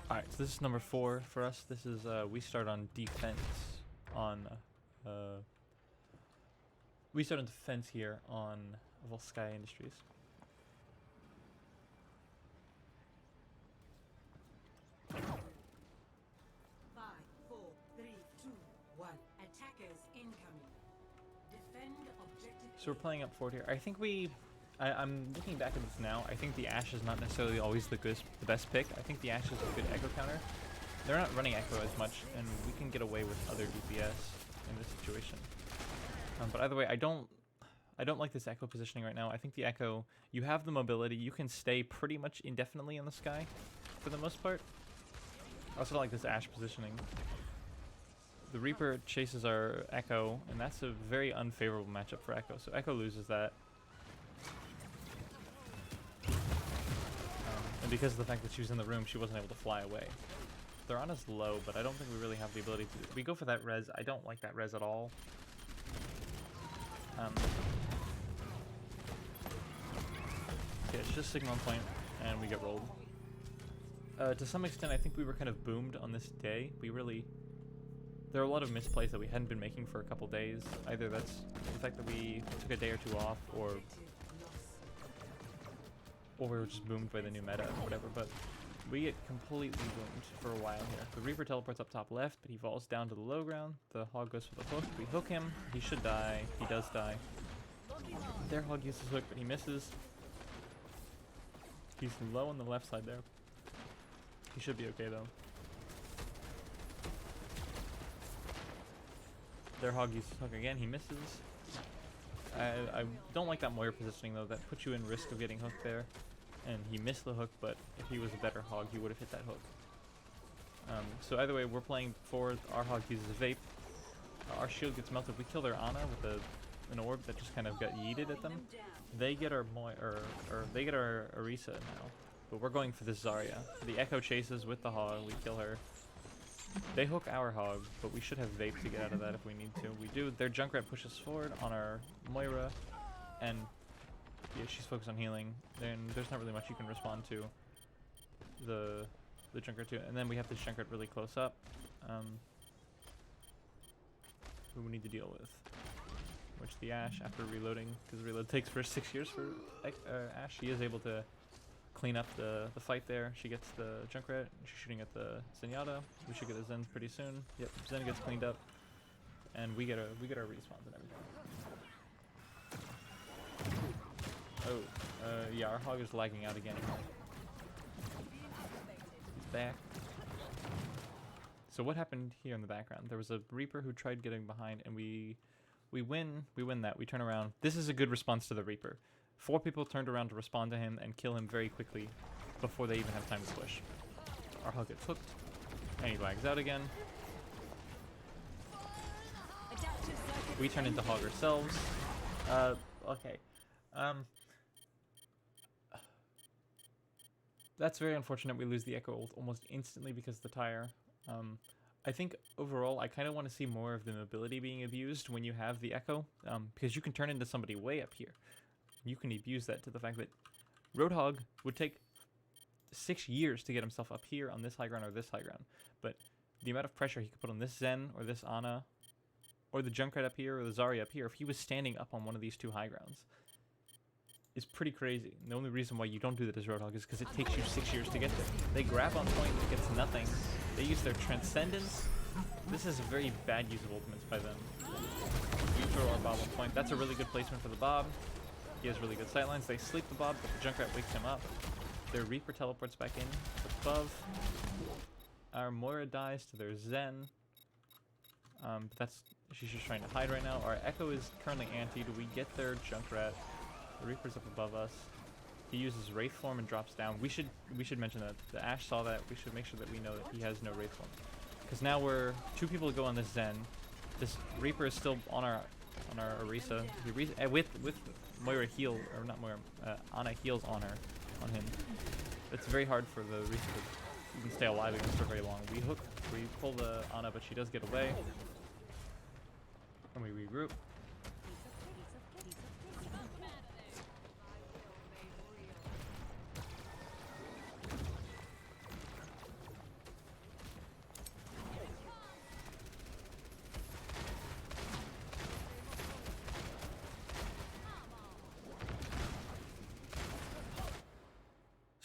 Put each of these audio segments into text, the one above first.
Alright, so this is number 4 for us. This is, we start on defense on, we start on defense here on Volskaya Industries. Five, four, three, two, one. Attackers incoming. Defend objective. So we're playing up forward here. I think I'm looking back at this now. I think the Ashe is not necessarily always the best pick. I think the Ashe is a good echo counter. They're not running echo as much, and we can get away with other DPS in this situation. But either way, I don't like this echo positioning right now. I think the echo, you have the mobility, you can stay pretty much indefinitely in the sky for the most part. I also don't like this Ashe positioning. The Reaper chases our Echo, and that's a very unfavorable matchup for Echo, so Echo loses that. And because of the fact that she was in the room, she wasn't able to fly away. Thorana's low, but I don't think we really have the ability to... We go for that res. I don't like that res at all. Okay, it's just signal on point, and we get rolled. To some extent, I think we were kind of boomed on this day. There are a lot of misplays that we hadn't been making for a couple days. Either that's the fact that we took a day or two off, or we were just boomed by the new meta or whatever, but we get completely boomed for a while here. The Reaper teleports up top left, but he falls down to the low ground. The Hog goes for the hook. We hook him. He should die. He does die. Their Hog uses hook, but he misses. He's low on the left side there. He should be okay though. Their Hog uses hook again, he misses. I don't like that Moira positioning though, that puts you in risk of getting hooked there. And he missed the hook, but if he was a better Hog, he would have hit that hook. So either way, we're playing forward, our Hog uses a vape. Our shield gets melted, we kill their Ana with an orb that just kind of got yeeted at them. They get our they get our Orisa now. But we're going for this Zarya. The Echo chases with the Hog, we kill her. They hook our Hog, but we should have vape to get out of that if we need to. We do. Their Junkrat pushes forward on our Moira, and yeah, she's focused on healing. Then there's not really much you can respond to the Junkrat too. And then we have this Junkrat really close up, who we need to deal with. Which the Ashe, after reloading, because reload takes for 6 years for Ashe, she is able to clean up the fight there. She gets the Junkrat, she's shooting at the Zenyatta. We should get the Zen pretty soon. Yep, Zen gets cleaned up, and we get our respawns and everything. Oh, yeah, our Hog is lagging out again. He's back. So what happened here in the background? There was a Reaper who tried getting behind, and we win that. We turn around. This is a good response to the Reaper. 4 people turned around to respond to him and kill him very quickly before they even have time to push. Our Hog gets hooked, and he lags out again. We turn into Hog ourselves. Okay. That's very unfortunate. We lose the Echo almost instantly because of the tire. I think overall, I kind of want to see more of the mobility being abused when you have the Echo, because you can turn into somebody way up here. You can abuse that to the fact that Roadhog would take 6 years to get himself up here on this high ground or this high ground, but the amount of pressure he could put on this Zen or this Ana or the Junkrat up here or the Zarya up here, if he was standing up on one of these 2 high grounds, is pretty crazy. And the only reason why you don't do that as Roadhog is because it takes you 6 years to get there. They grab on point, it gets nothing. They use their Transcendence. This is a very bad use of ultimates by them. We throw our Bob on point. That's a really good placement for the Bob. He has really good sightlines. They sleep the Bob, but the Junkrat wakes him up. Their Reaper teleports back in above. Our Moira dies to their Zen. But she's just trying to hide right now. Our Echo is currently anti. Do we get their Junkrat? The Reaper's up above us. He uses Wraith form and drops down. We should mention that. The Ashe saw that. We should make sure that we know that he has no Wraith form. Because now we're 2 people go on this Zen. This Reaper is still on our Orisa. With Moira heal, or not Moira, Ana heals on him. It's very hard for the Orisa to even stay alive against for very long. We pull the Ana, but she does get away. And we regroup.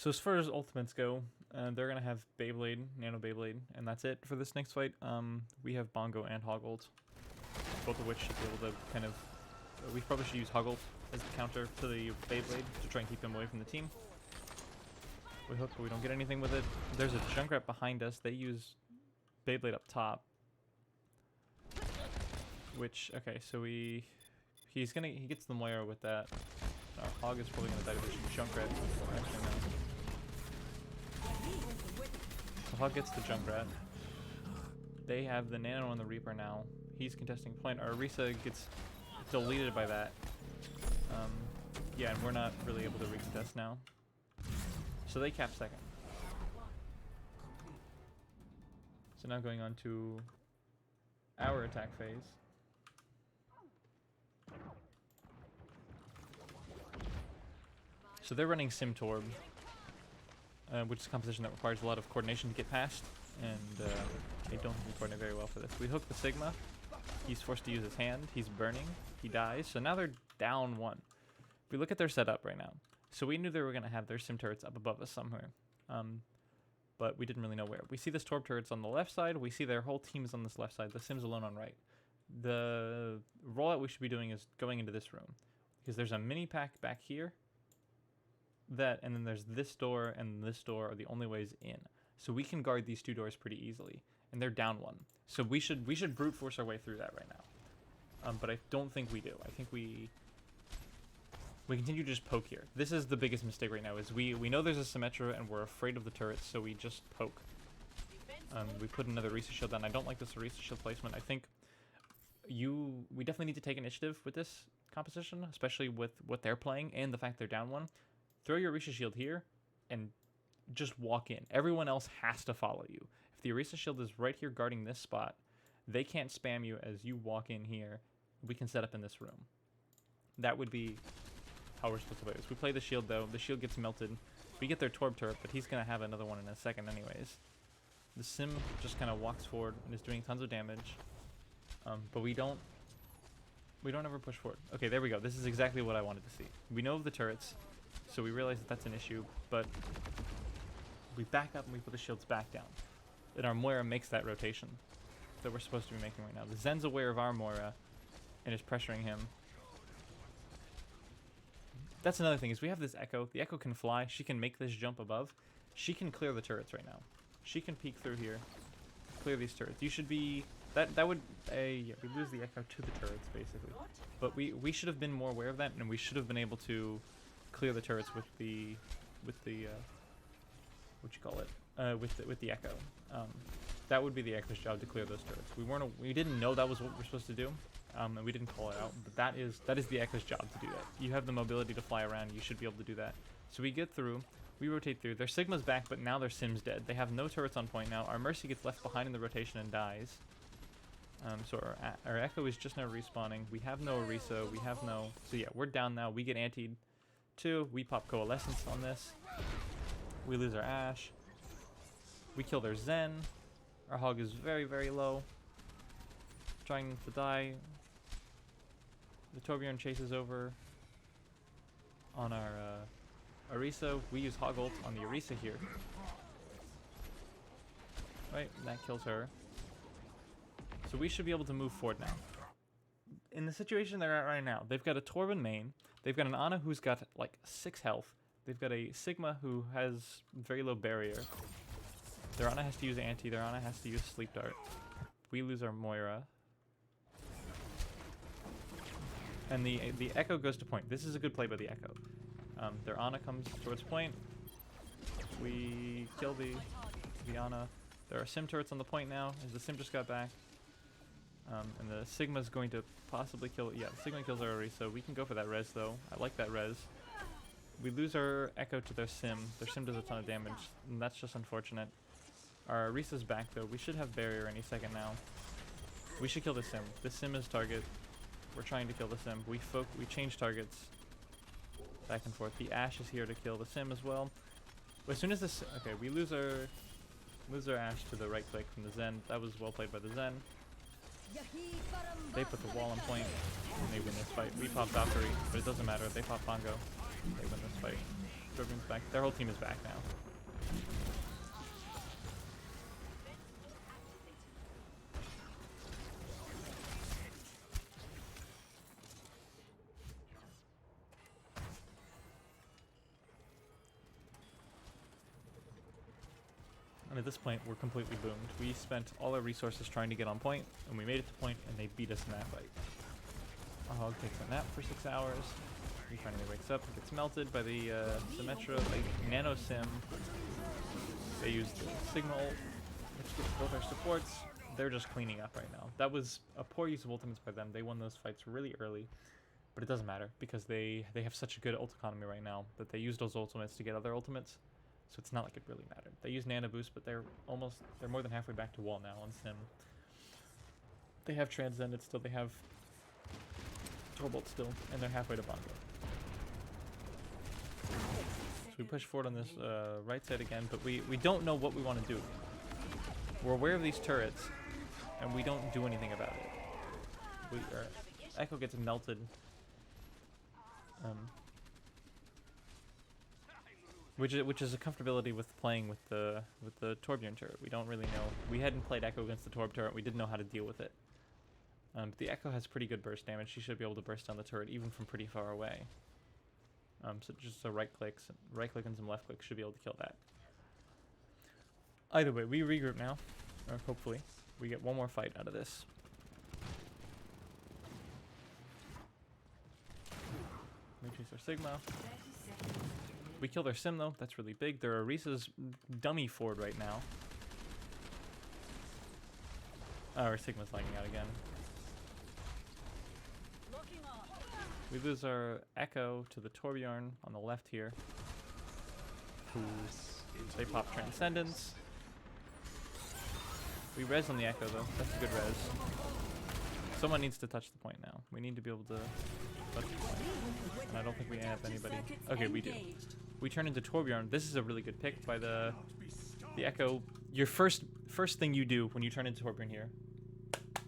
So as far as ultimates go, they're gonna have Beyblade, Nano Beyblade, and that's it for this next fight. We have Bongo and Hoggold, both of which should be able to kind of. We probably should use Hoggold as a counter to the Beyblade to try and keep him away from the team. We hook, but we don't get anything with it. There's a Junkrat behind us. They use Beyblade up top. Which, okay, so he gets the Moira with that. Hog is probably gonna die to the Junkrat. Actually, no. So Hog gets the Junkrat. They have the Nano on the Reaper now. He's contesting point. Our Orisa gets deleted by that. Yeah, and we're not really able to recontest now. So they cap second. So now going on to our attack phase. So they're running Simtorb, which is a composition that requires a lot of coordination to get past, and they don't coordinate very well for this. We hook the Sigma. He's forced to use his hand. He's burning. He dies. So now they're down 1. If we look at their setup right now, so we knew they were going to have their Sim turrets up above us somewhere, but we didn't really know where. We see the Torb turrets on the left side. We see their whole team is on this left side. The Sim's alone on right. The rollout we should be doing is going into this room, because there's a mini pack back here. And then there's this door and this door are the only ways in. So we can guard these 2 doors pretty easily, and they're down 1. So we should brute force our way through that right now. But I don't think we do. I think we continue to just poke here. This is the biggest mistake right now. Is we know there's a Symmetra and we're afraid of the turrets, so we just poke. We put another Orisa shield down. I don't like this Orisa shield placement. I think we definitely need to take initiative with this composition, especially with what they're playing and the fact they're down 1. Throw your Orisa shield here and just walk in. Everyone else has to follow you. If the Orisa shield is right here guarding this spot, they can't spam you as you walk in here. We can set up in this room. That would be how we're supposed to play this. We play the shield though. The shield gets melted. We get their Torb turret, but he's going to have another one in a second anyways. The Sim just kind of walks forward and is doing tons of damage. But we don't ever push forward. Okay, there we go. This is exactly what I wanted to see. We know of the turrets. So we realize that that's an issue, but we back up and we put the shields back down. And our Moira makes that rotation that we're supposed to be making right now. The Zen's aware of our Moira and is pressuring him. That's another thing, is we have this Echo. The Echo can fly. She can make this jump above. She can clear the turrets right now. She can peek through here, clear these turrets. You should be... That would... yeah, we lose the Echo to the turrets, basically. But we should have been more aware of that, and we should have been able to clear the turrets with the what you call it, with the Echo. That would be the Echo's job, to clear those turrets. We didn't know that was what we're supposed to do, and we didn't call it out. But that is the Echo's job to do that. You have the mobility to fly around. You should be able to do that. So we get through. We rotate through. Their Sigma's back, but now their Sim's dead. They have no turrets on point now. Our Mercy gets left behind in the rotation and dies. So our Echo is just now respawning. We have no Orisa. We have no... So yeah, we're down now. We get antied. 2, we pop Coalescence on this. We lose our Ashe. We kill their Zen. Our Hog is very, very low. Trying to die. The Torbjorn chases over on our Orisa. We use Hog ult on the Orisa here. Right, and that kills her. So we should be able to move forward now. In the situation they're at right now, they've got a Torb in main. They've got an Ana who's got like 6 health. They've got a Sigma who has very low barrier. Their Ana has to use anti. Their Ana has to use sleep dart. We lose our Moira. And the Echo goes to point. This is a good play by the Echo. Their Ana comes towards point. We kill the Ana. There are Sim turrets on the point now, as the Sim just got back. And the Sigma's going to possibly kill... Yeah, the Sigma kills our Orisa. We can go for that res, though. I like that res. We lose our Echo to their Sim. Their Sim does a ton of damage, and that's just unfortunate. Our Orisa's back, though. We should have barrier any second now. We should kill the Sim. The Sim is target. We're trying to kill the Sim. We change targets back and forth. The Ashe is here to kill the Sim as well. As soon as this... Okay, we lose our Ashe to the right click from the Zen. That was well played by the Zen. They put the wall on point, and they win this fight. We pop Valkyrie, but it doesn't matter. They pop Bongo. They win this fight. Torbjorn's back. Their whole team is back now. And at this point, we're completely boomed. We spent all our resources trying to get on point, and we made it to point, and they beat us in that fight. Our hog takes a nap for 6 hours. He finally wakes up and gets melted by the Symmetra, like Nano Sim. They use the Signal, which gets both our supports. They're just cleaning up right now. That was a poor use of ultimates by them. They won those fights really early, but it doesn't matter because they have such a good ult economy right now that they use those ultimates to get other ultimates. So it's not like it really mattered. They use Nano Boost, but they're more than halfway back to wall now on Sim. They have Transcended still, they have Torbolt still, and they're halfway to Bongo. So we push forward on this right side again, but we don't know what we want to do. We're aware of these turrets, and we don't do anything about it. Echo gets melted. Which is a comfortability with playing with the Torbjorn turret. We don't really know. We hadn't played Echo against the Torb turret. We didn't know how to deal with it. But the Echo has pretty good burst damage. She should be able to burst down the turret even from pretty far away. So just a right click and some left clicks should be able to kill that. Either way, we regroup now, or hopefully we get one more fight out of this. We chase our Sigma. We kill their Sim though, that's really big. Their Orisa's dummy forward right now. Oh, our Sigma's lagging out again. We lose our Echo to the Torbjorn on the left here. They pop Transcendence. We res on the Echo though, that's a good res. Someone needs to touch the point now. We need to be able to touch the point. And I don't think we have anybody. Okay, we do. We turn into Torbjorn. This is a really good pick by the Echo. Your first thing you do when you turn into Torbjorn here,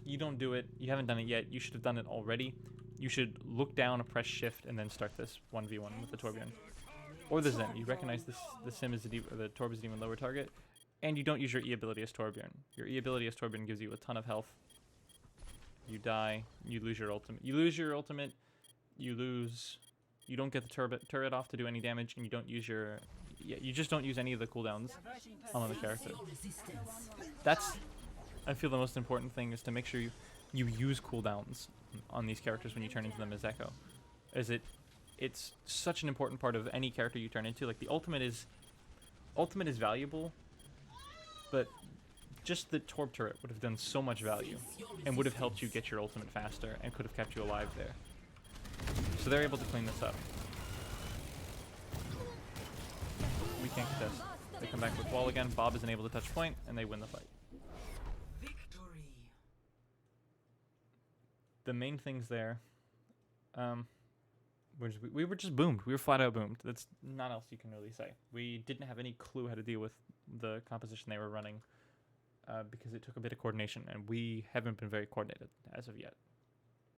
you don't do it. You haven't done it yet. You should have done it already. You should look down, press shift, and then start this 1v1 with the Torbjorn. Or the Zen. You recognize the Sim is the Torb is an even lower target. And you don't use your E ability as Torbjorn. Your E ability as Torbjorn gives you a ton of health. You die. You lose your ultimate. You lose your ultimate. You lose... You don't get the turret off to do any damage, and you don't use your... Yeah, you just don't use any of the cooldowns on the character. That's, I feel, the most important thing is to make sure you use cooldowns on these characters when you turn into them as Echo. It's such an important part of any character you turn into. Like, the ultimate is valuable, but just the Torb turret would have done so much value and would have helped you get your ultimate faster and could have kept you alive there. So they're able to clean this up. We can't contest. They come back with wall again. Bob isn't able to touch point, and they win the fight. Victory. The main things there, we were just boomed. We were flat out boomed. That's not else you can really say. We didn't have any clue how to deal with the composition they were running because it took a bit of coordination, and we haven't been very coordinated as of yet.